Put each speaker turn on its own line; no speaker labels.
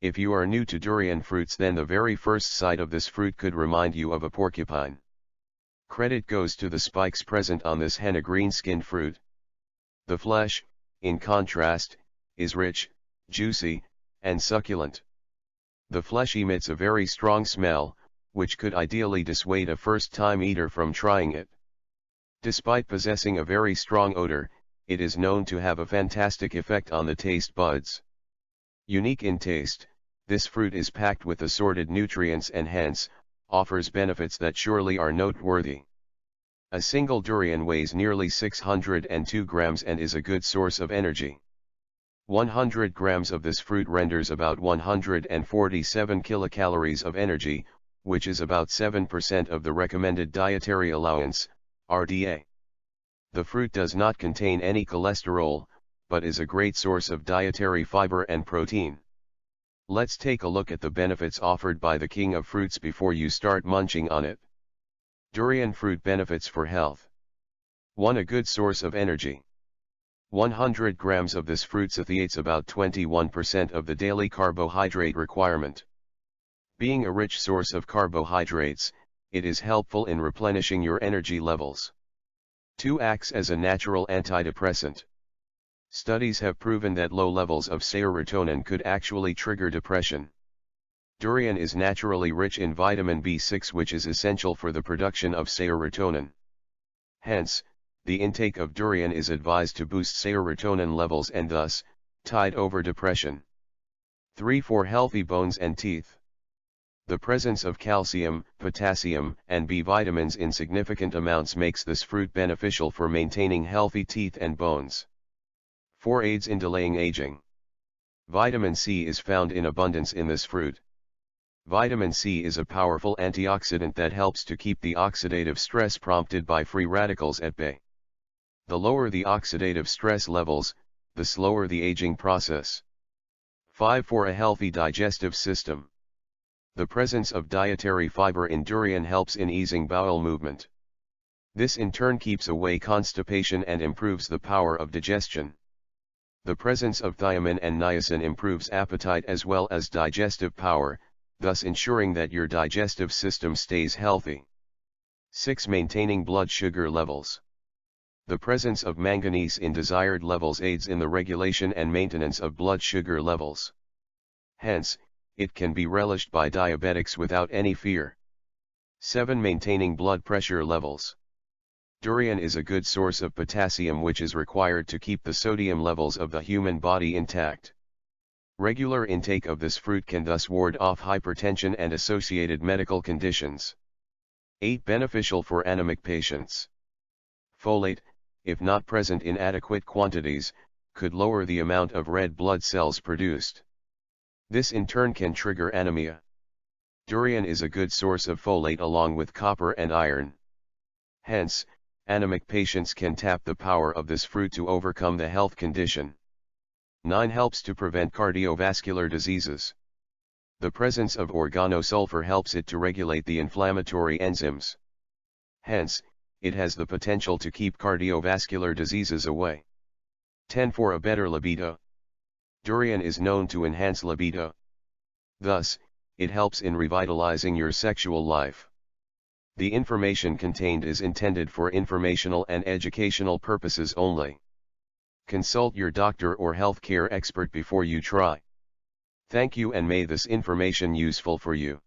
If you are new to durian fruits, then the very first sight of this fruit could remind you of a porcupine. Credit goes to the spikes present on this henna green-skinned fruit. The flesh, in contrast, is rich, juicy, and succulent. The flesh emits a very strong smell, which could ideally dissuade a first-time eater from trying it. Despite possessing a very strong odor, it is known to have a fantastic effect on the taste buds. Unique in taste, this fruit is packed with assorted nutrients and hence, offers benefits that surely are noteworthy. A single durian weighs nearly 602 grams and is a good source of energy. 100 grams of this fruit renders about 147 kilocalories of energy, which is about 7% of the recommended dietary allowance, RDA. The fruit does not contain any cholesterol, but is a great source of dietary fiber and protein. Let's take a look at the benefits offered by the king of fruits before you start munching on it. Durian fruit benefits for health. 1. A good source of energy. 100 grams of this fruit satiates about 21% of the daily carbohydrate requirement. Being a rich source of carbohydrates, it is helpful in replenishing your energy levels. 2. Acts as a natural antidepressant. Studies have proven that low levels of serotonin could actually trigger depression. Durian is naturally rich in vitamin B6, which is essential for the production of serotonin. Hence, the intake of durian is advised to boost serotonin levels and thus, tide over depression. 3. For healthy bones and teeth. The presence of calcium, potassium, and B vitamins in significant amounts makes this fruit beneficial for maintaining healthy teeth and bones. 4. Aids in delaying aging. Vitamin C is found in abundance in this fruit. Vitamin C is a powerful antioxidant that helps to keep the oxidative stress prompted by free radicals at bay. The lower the oxidative stress levels, the slower the aging process. 5. For a healthy digestive system. The presence of dietary fiber in durian helps in easing bowel movement. This in turn keeps away constipation and improves the power of digestion. The presence of thiamine and niacin improves appetite as well as digestive power, thus ensuring that your digestive system stays healthy. 6. Maintaining blood sugar levels. The presence of manganese in desired levels aids in the regulation and maintenance of blood sugar levels. Hence, it can be relished by diabetics without any fear. 7. Maintaining blood pressure levels. Durian is a good source of potassium, which is required to keep the sodium levels of the human body intact. Regular intake of this fruit can thus ward off hypertension and associated medical conditions. 8. Beneficial for anemic patients. Folate, if not present in adequate quantities, could lower the amount of red blood cells produced. This in turn can trigger anemia. Durian is a good source of folate along with copper and iron. Hence, anemic patients can tap the power of this fruit to overcome the health condition. 9. Helps to prevent cardiovascular diseases. The presence of organosulfur helps it to regulate the inflammatory enzymes. Hence, it has the potential to keep cardiovascular diseases away. 10. For a better libido. Durian is known to enhance libido. Thus, it helps in revitalizing your sexual life. The information contained is intended for informational and educational purposes only. Consult your doctor or healthcare expert before you try. Thank you, and may this information useful for you.